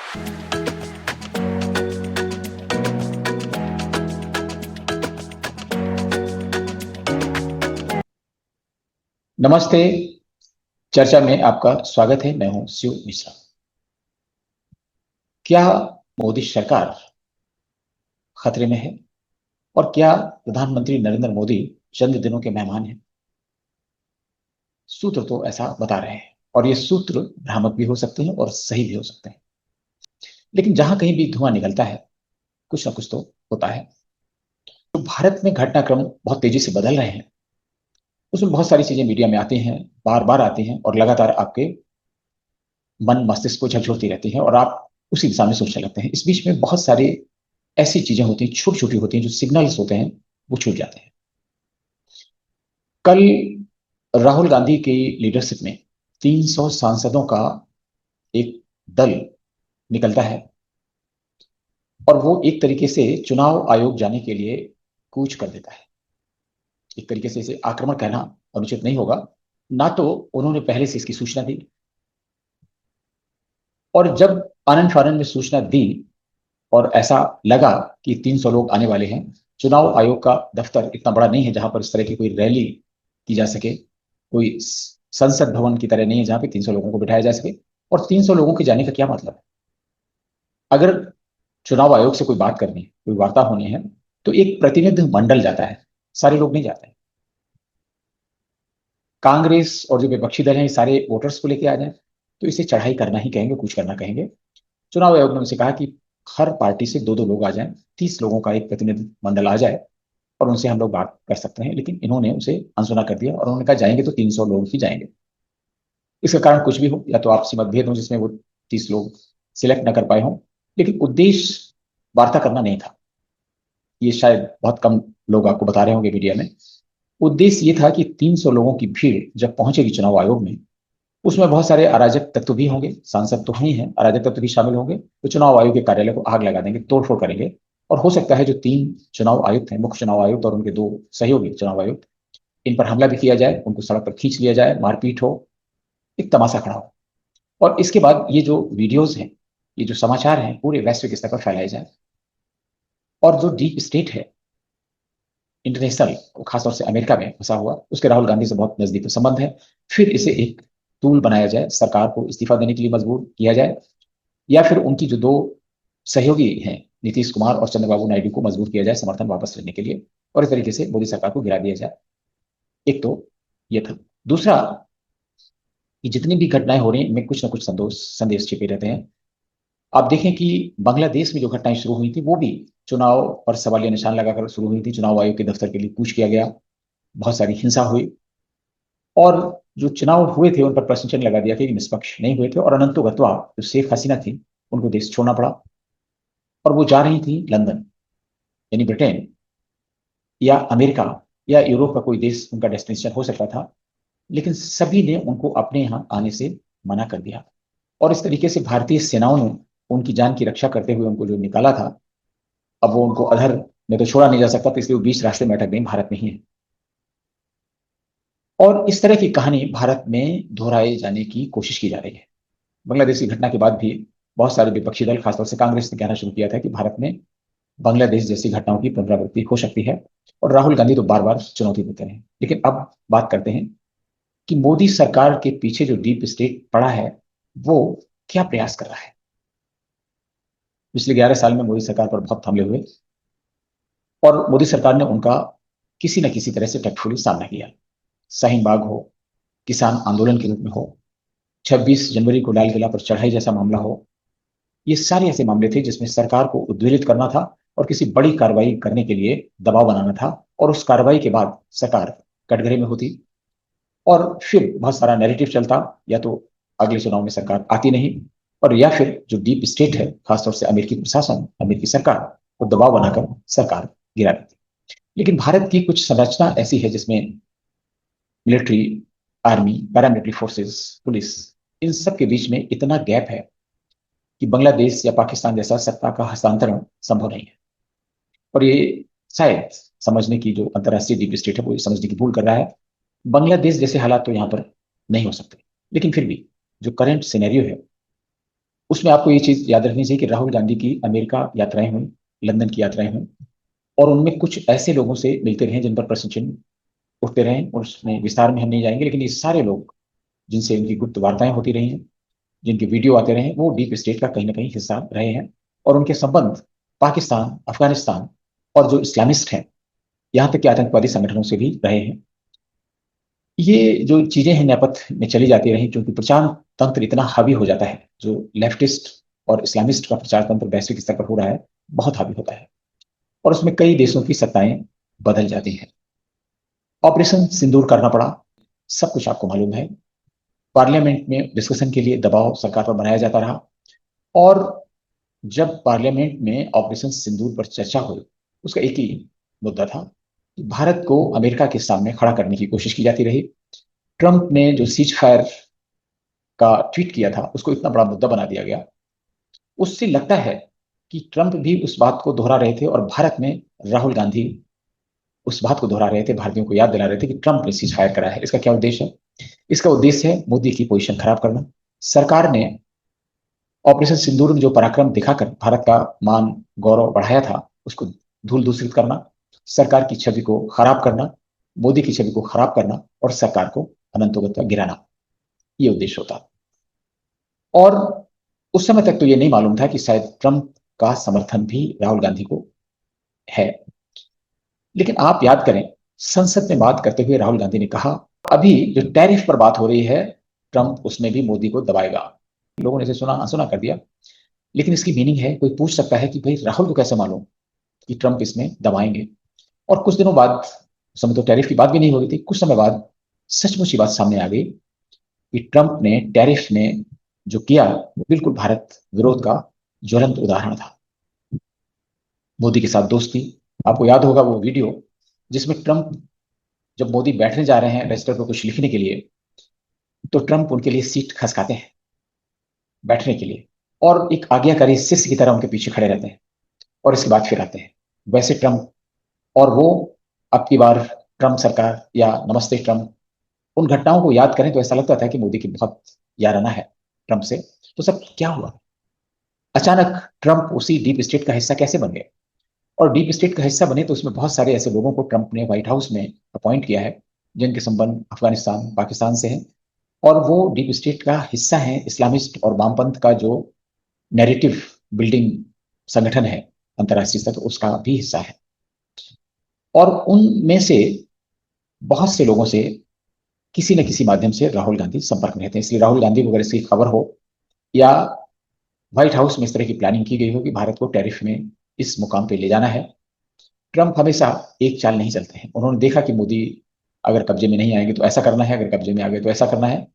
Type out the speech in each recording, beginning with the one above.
नमस्ते। चर्चा में आपका स्वागत है। मैं हूं शिव मिश्रा। क्या मोदी सरकार खतरे में है और क्या प्रधानमंत्री नरेंद्र मोदी चंद दिनों के मेहमान हैं? सूत्र तो ऐसा बता रहे हैं और ये सूत्र भ्रामक भी हो सकते हैं और सही भी हो सकते हैं। लेकिन जहां कहीं भी धुआं निकलता है, कुछ ना कुछ तो होता है। तो भारत में घटनाक्रम बहुत तेजी से बदल रहे हैं। उसमें बहुत सारी चीजें मीडिया में आती हैं, बार बार आती हैं और लगातार आपके मन मस्तिष्क को झकझोरती रहती हैं और आप उसी दिशा में सोचने लगते हैं। इस बीच में बहुत सारी ऐसी चीजें होती हैं, छोटी छोटी होती हैं, जो सिग्नल्स होते हैं, वो छूट जाते हैं। कल राहुल गांधी की लीडरशिप में 300 सांसदों का एक दल निकलता है और वो एक तरीके से चुनाव आयोग जाने के लिए कूच कर देता है। एक तरीके से इसे आक्रमण कहना अनुचित नहीं होगा। ना तो उन्होंने पहले से इसकी सूचना दी, और जब आनंद फानन में सूचना दी और ऐसा लगा कि 300 लोग आने वाले हैं, चुनाव आयोग का दफ्तर इतना बड़ा नहीं है जहां पर इस तरह की कोई रैली की जा सके, कोई संसद भवन की तरह नहीं है जहां पे 300 लोगों को बिठाया जा सके। और 300 लोगों के जाने का क्या मतलब है? अगर चुनाव आयोग से कोई बात करनी है, कोई वार्ता होनी है, तो एक प्रतिनिधि मंडल जाता है, सारे लोग नहीं जाते हैं। कांग्रेस और जो विपक्षी दल हैं, ये सारे वोटर्स को लेके आ जाए तो इसे चढ़ाई करना ही कहेंगे, कुछ करना कहेंगे। चुनाव आयोग ने उनसे कहा कि हर पार्टी से दो दो लोग आ जाएं, 30 लोगों का एक प्रतिनिधि मंडल आ जाए और उनसे हम लोग बात कर सकते हैं। लेकिन इन्होंने उसे अनसुना कर दिया और उन्होंने कहा जाएंगे तो 300 लोग ही जाएंगे। इसका कारण कुछ भी हो, या तो आपसी मतभेद हो जिसमें वो 30 लोग सिलेक्ट न कर पाए हों, लेकिन उद्देश्य वार्ता करना नहीं था। ये शायद बहुत कम लोग आपको बता रहे होंगे मीडिया में। उद्देश्य ये था कि 300 लोगों की भीड़ जब पहुंचेगी चुनाव आयोग में, उसमें बहुत सारे अराजक तत्व भी होंगे, सांसद तो ही हैं, अराजक तत्व भी शामिल होंगे, तो चुनाव आयोग के कार्यालय को आग लगा देंगे, तोड़फोड़ करेंगे। और हो सकता है जो 3 चुनाव आयुक्त हैं, मुख्य चुनाव आयुक्त और उनके 2 सहयोगी चुनाव आयुक्त, इन पर हमला भी किया जाए, उनको सड़क पर खींच लिया जाए, मारपीट हो, एक तमाशा खड़ा हो। और इसके बाद ये जो वीडियोज हैं, ये जो समाचार हैं, पूरे वैश्विक स्तर पर फैलाए जाए। और जो डीप स्टेट है इंटरनेशनल, खासतौर से अमेरिका में फंसा हुआ, उसके राहुल गांधी से बहुत नजदीक संबंध है, फिर इसे एक टूल बनाया जाए, सरकार को इस्तीफा देने के लिए मजबूर किया जाए, या फिर उनकी जो 2 सहयोगी हैं, नीतीश कुमार और चंद्रबाबू नायडू, को मजबूर किया जाए समर्थन वापस लेने के लिए, और इस तरीके से मोदी सरकार को गिरा दिया जाए। एक तो ये था। दूसरा, कि जितनी भी घटनाएं हो रही हैं, इनमें कुछ ना कुछ संदेश छिपे रहते हैं। आप देखें कि बांग्लादेश में जो घटनाएं शुरू हुई थी, वो भी चुनाव पर सवालिया निशान लगाकर शुरू हुई थी। चुनाव आयोग के दफ्तर के लिए कूच किया गया, बहुत सारी हिंसा हुई, और जो चुनाव हुए थे उन पर प्रश्न चिन्ह लगा दिया कि निष्पक्ष नहीं हुए थे, और अनंतो गत्वा जो शेख हसीना थी, उनको देश छोड़ना पड़ा। और वो जा रही थी लंदन, यानी ब्रिटेन या अमेरिका या यूरोप का कोई देश उनका डेस्टिनेशन हो सकता था, लेकिन सभी ने उनको अपने यहाँ आने से मना कर दिया। और इस तरीके से भारतीय सेनाओं ने उनकी जान की रक्षा करते हुए उनको जो निकाला था, अब वो उनको अधर में तो छोड़ा नहीं जा सकता, तो इसलिए वो बीच रास्ते में अटक गई, भारत में ही है। और इस तरह की कहानी भारत में दोहराए जाने की कोशिश की जा रही है। बांग्लादेश की घटना के बाद भी बहुत सारे विपक्षी दल, खासतौर से कांग्रेस ने कहना शुरू किया था कि भारत में बांग्लादेश जैसी घटनाओं की पुनरावृत्ति हो सकती है, और राहुल गांधी तो बार बार चुनौती देते हैं। लेकिन अब बात करते हैं कि मोदी सरकार के पीछे जो डीप स्टेट पड़ा है, वो क्या प्रयास कर रहा है। पिछले 11 साल में मोदी सरकार पर बहुत हमले हुए, और मोदी सरकार ने उनका किसी न किसी तरह से टैक्टफुली सामना किया। शाहीन बाग हो, किसान आंदोलन के रूप में हो, 26 जनवरी को लाल किला पर चढ़ाई जैसा मामला हो, ये सारे ऐसे मामले थे जिसमें सरकार को उद्वेलित करना था और किसी बड़ी कार्रवाई करने के लिए दबाव बनाना था, और उस कार्रवाई के बाद सरकार कटघरे में होती, और फिर बहुत सारा नैरेटिव चलता, या तो अगले चुनाव में सरकार आती नहीं, और या फिर जो डीप स्टेट है, खासतौर से अमेरिकी प्रशासन, अमेरिकी सरकार, वो दबाव बनाकर सरकार गिरा देती। लेकिन भारत की कुछ संरचना ऐसी है जिसमें military, army, paramilitary forces, police, इन सब के बीच में इतना गैप है कि बांग्लादेश या पाकिस्तान जैसा सत्ता का हस्तांतरण संभव नहीं है। और ये शायद समझने की, जो अंतर्राष्ट्रीय डीप स्टेट है, वो समझने की भूल कर रहा है। बांग्लादेश जैसे हालात तो यहाँ पर नहीं हो सकते, लेकिन फिर भी जो करंट सिनेरियो है, उसमें आपको ये चीज याद रखनी चाहिए कि राहुल गांधी की अमेरिका यात्राएं हुई, लंदन की यात्राएं हुई, और उनमें कुछ ऐसे लोगों से मिलते रहे जिन पर प्रश्न चिन्ह उठते रहे, और उसमें विस्तार में हम नहीं जाएंगे, लेकिन ये सारे लोग जिनसे इनकी गुप्त वार्ताएं होती रही हैं, जिनके वीडियो आते रहे, वो डीप स्टेट का कहीं ना कहीं हिस्सा रहे हैं, और उनके संबंध पाकिस्तान, अफगानिस्तान और जो इस्लामिस्ट हैं, यहां तक कि आतंकवादी संगठनों से भी रहे हैं। ये जो चीजें हैं नेपथ्य में चली जाती रही, क्योंकि प्रचार तंत्र इतना हावी हो जाता है, जो लेफ्टिस्ट और इस्लामिस्ट का प्रचार तंत्र वैश्विक स्तर पर हो रहा है, बहुत हावी होता है, और उसमें कई देशों की सत्ताएं बदल जाती हैं। ऑपरेशन सिंदूर करना पड़ा, सब कुछ आपको मालूम है। पार्लियामेंट में डिस्कशन के लिए दबाव सरकार पर बनाया जाता रहा, और जब पार्लियामेंट में ऑपरेशन सिंदूर पर चर्चा हुई, उसका एक ही मुद्दा था कि भारत को अमेरिका के सामने खड़ा करने की कोशिश की जाती रही। ट्रंप ने जो सीज फायर का ट्वीट किया था, उसको इतना बड़ा मुद्दा बना दिया गया। उससे लगता है कि ट्रंप भी उस बात को दोहरा रहे थे, और भारत में राहुल गांधी उस बात को दोहरा रहे थे, भारतीयों को याद दिला रहे थे कि ट्रंप ने सीज फायर करा है। इसका क्या उद्देश्य है? इसका उद्देश्य है मोदी की पोजीशन खराब करना। सरकार ने ऑपरेशन सिंदूर में जो पराक्रम दिखाकर भारत का मान गौरव बढ़ाया था, उसको धूल दूषित करना, सरकार की छवि को खराब करना, मोदी की छवि को खराब करना, और सरकार को अनंतों तक गिराना, ये उद्देश्य होता। और उस समय तक तो ये नहीं मालूम था कि शायद ट्रंप का समर्थन भी राहुल गांधी को है। लेकिन आप याद करें, संसद में बात करते हुए राहुल गांधी ने कहा, अभी जो टैरिफ पर बात हो रही है, ट्रंप उसमें भी मोदी को दबाएगा। लोगों ने इसे सुना अनसुना कर दिया, लेकिन इसकी मीनिंग है, कोई पूछ सकता है कि भाई राहुल को कैसे मालूम कि ट्रंप इसमें दबाएंगे? और कुछ दिनों बाद, उस समय तो टैरिफ की बात भी नहीं हो रही थी, कुछ समय बाद सचमुच ही बात सामने आ गई कि ट्रंप ने टैरिफ में जो किया, वो बिल्कुल भारत विरोध का ज्वलंत उदाहरण था। मोदी के साथ दोस्ती, आपको याद होगा वो वीडियो जिसमें ट्रंप, जब मोदी बैठने जा रहे हैं रजिस्टर पर कुछ लिखने के लिए, तो ट्रंप उनके लिए सीट खसकाते हैं बैठने के लिए, और एक आज्ञाकारी शिष्य की तरह उनके पीछे खड़े रहते हैं, और इसके बाद फिर आते हैं। वैसे ट्रंप, और वो अब की बार ट्रंप सरकार या नमस्ते ट्रंप, उन घटनाओं को याद करें तो ऐसा लगता था कि मोदी की बहुत याराना है ट्रंप से। तो सब क्या हुआ? अचानक ट्रंप उसी डीप स्टेट का हिस्सा कैसे बन गए? और डीप स्टेट का हिस्सा बने तो उसमें बहुत सारे ऐसे लोगों को ट्रंप ने व्हाइट हाउस में अपॉइंट किया है, जिनके संबंध अफगानिस्तान, पाकिस्तान से हैं, और वो डीप स्टेट का हिस्सा है इस्लामिस्ट और वामपंथ का जो नैरेटिव बिल्डिंग संगठन है अंतर्राष्ट्रीय स्तर, तो उसका भी हिस्सा है। और उनमें से बहुत से लोगों से किसी न किसी माध्यम से राहुल गांधी संपर्क में रहते हैं। इसलिए राहुल गांधी को अगर इसकी खबर हो, या व्हाइट हाउस में इस तरह की प्लानिंग की गई हो कि भारत को टैरिफ में इस मुकाम पे ले जाना है, ट्रंप हमेशा एक चाल नहीं चलते हैं। उन्होंने देखा कि मोदी अगर कब्जे में नहीं आएंगे तो ऐसा करना है, अगर कब्जे में आ गए तो ऐसा करना है।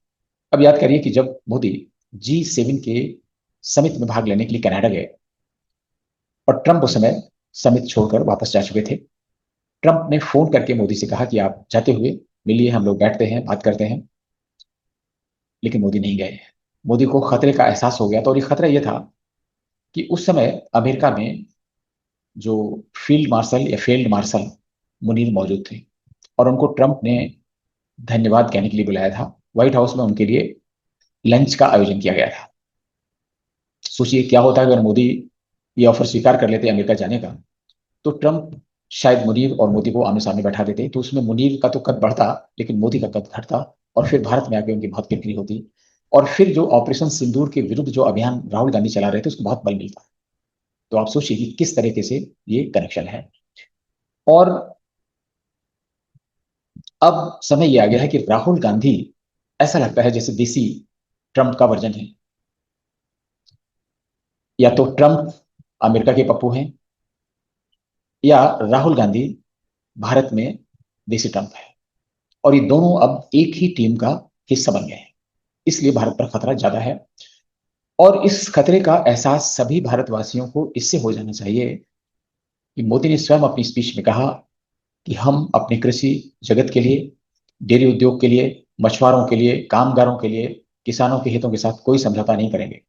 अब याद करिए कि जब मोदी G7 के समिट में भाग लेने के लिए कनाडा गए, और ट्रंप उस समय समिट छोड़कर वापस जा चुके थे, ट्रंप ने फोन करके मोदी से कहा कि आप जाते हुए मिलिए, हम लोग बैठते हैं, बात करते हैं। लेकिन मोदी नहीं गए। मोदी को खतरे का एहसास हो गया था, और ये खतरा यह था कि उस समय अमेरिका में जो फील्ड मार्शल या फील्ड मार्शल मुनीर मौजूद थे, और उनको ट्रंप ने धन्यवाद कहने के लिए बुलाया था। व्हाइट हाउस में उनके लिए लंच का आयोजन किया गया था। सोचिए क्या होता अगर मोदी ये ऑफर स्वीकार कर लेते अमेरिका जाने का, तो ट्रंप शायद मुनीर और मोदी को आमने सामने बैठा देते, तो उसमें मुनीर का तो कद बढ़ता, लेकिन मोदी का कद घटता, और फिर भारत में आके उनकी बहुत किरकिरी होती, और फिर जो ऑपरेशन सिंदूर के विरुद्ध जो अभियान राहुल गांधी चला रहे थे, उसको बहुत बल मिलता। तो आप सोचिए कि किस तरीके से ये कनेक्शन है। और अब समय ये आ गया है कि राहुल गांधी, ऐसा लगता है जैसे देसी ट्रंप का वर्जन है। या तो ट्रंप अमेरिका के पप्पू हैं, या राहुल गांधी भारत में देसी ट्रंप है, और ये दोनों अब एक ही टीम का हिस्सा बन गए हैं। इसलिए भारत पर खतरा ज्यादा है, और इस खतरे का एहसास सभी भारतवासियों को इससे हो जाना चाहिए कि मोदी ने स्वयं अपनी स्पीच में कहा कि हम अपने कृषि जगत के लिए, डेयरी उद्योग के लिए, मछुआरों के लिए, कामगारों के लिए, किसानों के हितों के साथ कोई समझौता नहीं करेंगे,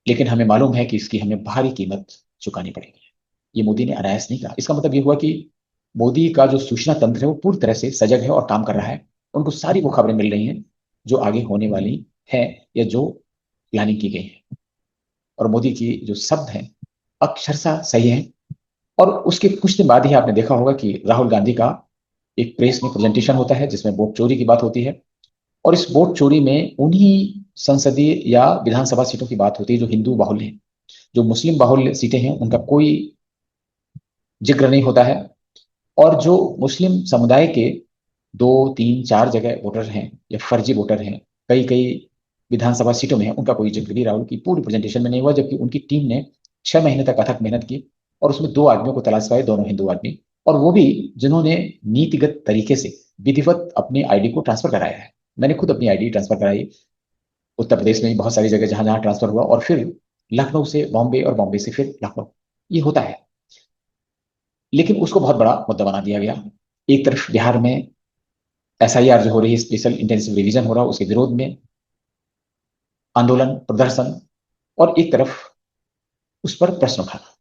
लेकिन हमें मालूम है कि इसकी हमें भारी कीमत चुकानी पड़ेगी। ये मोदी ने अनायास नहीं कहा। इसका मतलब ये हुआ कि मोदी का जो सूचना तंत्र है वो पूरी तरह से सजग है और काम कर रहा है। उनको सारी वो खबरें मिल रही हैं जो आगे होने वाली हैं, या जो प्लानिंग की गई है। और मोदी की जो शब्द हैं अक्षरशः सही हैं। और उसके कुछ दिन बाद ही आपने देखा होगा कि राहुल गांधी का एक प्रेस में प्रेजेंटेशन होता है जिसमें वोट चोरी की बात होती है। और इस वोट चोरी में उन्हीं संसदीय या विधानसभा सीटों की बात होती है जो हिंदू बाहुल्य हैं। जो मुस्लिम बाहुल्य सीटें हैं उनका कोई जिक्र नहीं होता है। और जो मुस्लिम समुदाय के 2 3 4 जगह वोटर हैं या फर्जी वोटर हैं कई कई विधानसभा सीटों में है, उनका कोई जिक्र भी राहुल की पूरी प्रेजेंटेशन में नहीं हुआ, जबकि उनकी टीम ने 6 महीने तक अथक मेहनत की और उसमें 2 आदमियों को तलाश पाए, दोनों हिंदू आदमी। और वो भी जिन्होंने नीतिगत तरीके से विधिवत अपनी आईडी को ट्रांसफर कराया है। मैंने खुद अपनी आईडी ट्रांसफर कराई उत्तर प्रदेश में बहुत सारी जगह जहां जहां ट्रांसफर हुआ, और फिर लखनऊ से बॉम्बे और बॉम्बे से फिर लखनऊ। ये होता है। लेकिन उसको बहुत बड़ा मुद्दा बना दिया गया। एक तरफ बिहार में एसआईआर जो हो रही है, स्पेशल इंटेंसिव रिवीजन हो रहा है, उसके विरोध में आंदोलन प्रदर्शन, और एक तरफ उस पर प्रश्न उठाना।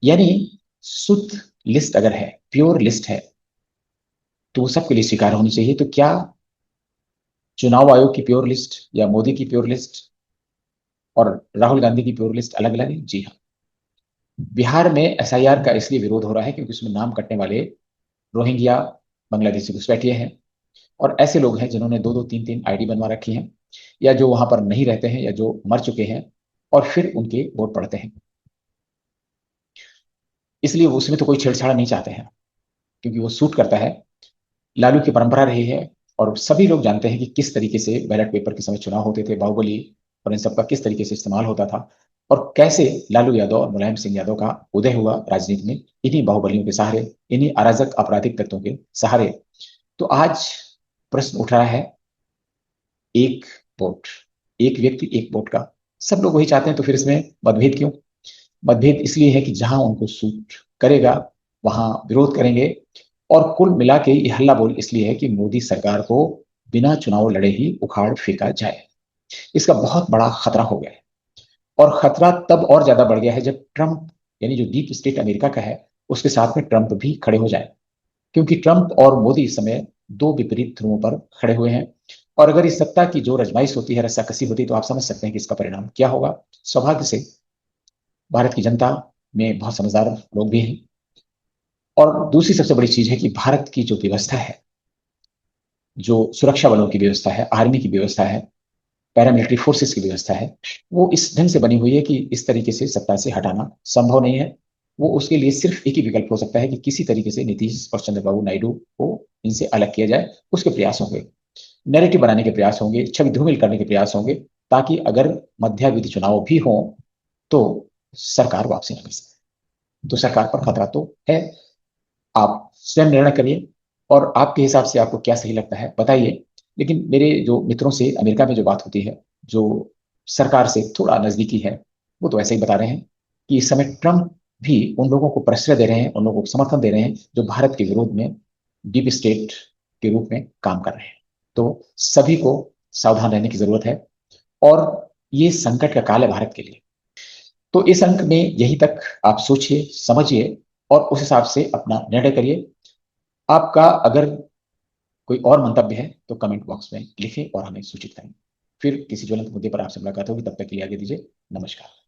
यानी शुद्ध लिस्ट अगर है, प्योर लिस्ट है, तो वो सबके लिए स्वीकार होनी चाहिए। तो क्या चुनाव आयोग की प्योर लिस्ट या मोदी की प्योर लिस्ट और राहुल गांधी की प्योर लिस्ट अलग अलग है? जी हाँ। बिहार में एसआईआर का इसलिए विरोध हो रहा है क्योंकि उसमें नाम कटने वाले रोहिंग्या बांग्लादेशी घुसपैठिए हैं, और ऐसे लोग हैं जिन्होंने 2 2 3 3 आईडी बनवा रखी हैं, या जो वहां पर नहीं रहते हैं या जो मर चुके हैं और फिर उनके वोट पड़ते हैं। इसलिए वो उसमें तो कोई छेड़छाड़ नहीं चाहते हैं क्योंकि वो सूट करता है। लालू की परंपरा रही है, और सभी लोग जानते हैं कि किस तरीके से बैलेट पेपर के समय चुनाव होते थे, बाहुबली और इन सबका किस तरीके से इस्तेमाल होता था, और कैसे लालू यादव और मुलायम सिंह यादव का उदय हुआ राजनीति में इन्हीं बाहुबलियों के सहारे, इन्हीं अराजक आपराधिक तत्वों के सहारे। तो आज प्रश्न उठ रहा है, एक वोट, एक व्यक्ति एक वोट का। सब लोग वही चाहते हैं, तो फिर इसमें मतभेद क्यों? मतभेद इसलिए है कि जहां उनको सूट करेगा वहां विरोध करेंगे। और कुल मिला के ये हल्ला बोल इसलिए है कि मोदी सरकार को बिना चुनाव लड़े ही उखाड़ फेंका जाए। इसका बहुत बड़ा खतरा हो गया है। और खतरा तब और ज्यादा बढ़ गया है जब ट्रंप, यानी जो डीप स्टेट अमेरिका का है, उसके साथ में ट्रंप भी खड़े हो जाए। क्योंकि ट्रंप और मोदी इस समय दो विपरीत ध्रुवों पर खड़े हुए हैं। और अगर इस सत्ता की जो रजमाइश होती है, रस्साकसी होती है, तो आप समझ सकते हैं कि इसका परिणाम क्या होगा। सौभाग्य से भारत की जनता में बहुत समझदार लोग भी हैं। और दूसरी सबसे बड़ी चीज है कि भारत की जो व्यवस्था है, जो सुरक्षा बलों की व्यवस्था है, आर्मी की व्यवस्था है, पैरामिलिट्री फोर्सेस की व्यवस्था है, वो इस ढंग से बनी हुई है कि इस तरीके से सत्ता से हटाना संभव नहीं है। वो उसके लिए सिर्फ एक ही विकल्प हो सकता है कि किसी तरीके से नीतीश और चंद्रबाबू नायडू को इनसे अलग किया जाए। उसके प्रयास होंगे, नैरेटिव बनाने के प्रयास होंगे, छवि धूमिल करने के प्रयास होंगे, ताकि अगर मध्यावधि चुनाव भी हो तो सरकार वापसी न कर सके। तो सरकार पर खतरा तो है। आप स्वयं निर्णय करिए, और आपके हिसाब से आपको क्या सही लगता है बताइए। लेकिन मेरे जो मित्रों से अमेरिका में जो बात होती है, जो सरकार से थोड़ा नजदीकी है, वो तो ऐसे ही बता रहे हैं कि इस समय ट्रंप भी उन लोगों को प्रश्रय दे रहे हैं, उन लोगों को समर्थन दे रहे हैं जो भारत के विरोध में डीप स्टेट के रूप में काम कर रहे हैं। तो सभी को सावधान रहने की जरूरत है। और ये संकट का काल है भारत के लिए। तो इस अंक में यही तक आप सोचिए, समझिए, और उस हिसाब से अपना निर्णय करिए। आपका अगर कोई और मंतव्य है तो कमेंट बॉक्स में लिखें और हमें सूचित करें। फिर किसी ज्वलंत मुद्दे पर आपसे मुलाकात होगी, तब तक के लिए आगे दीजिए। नमस्कार।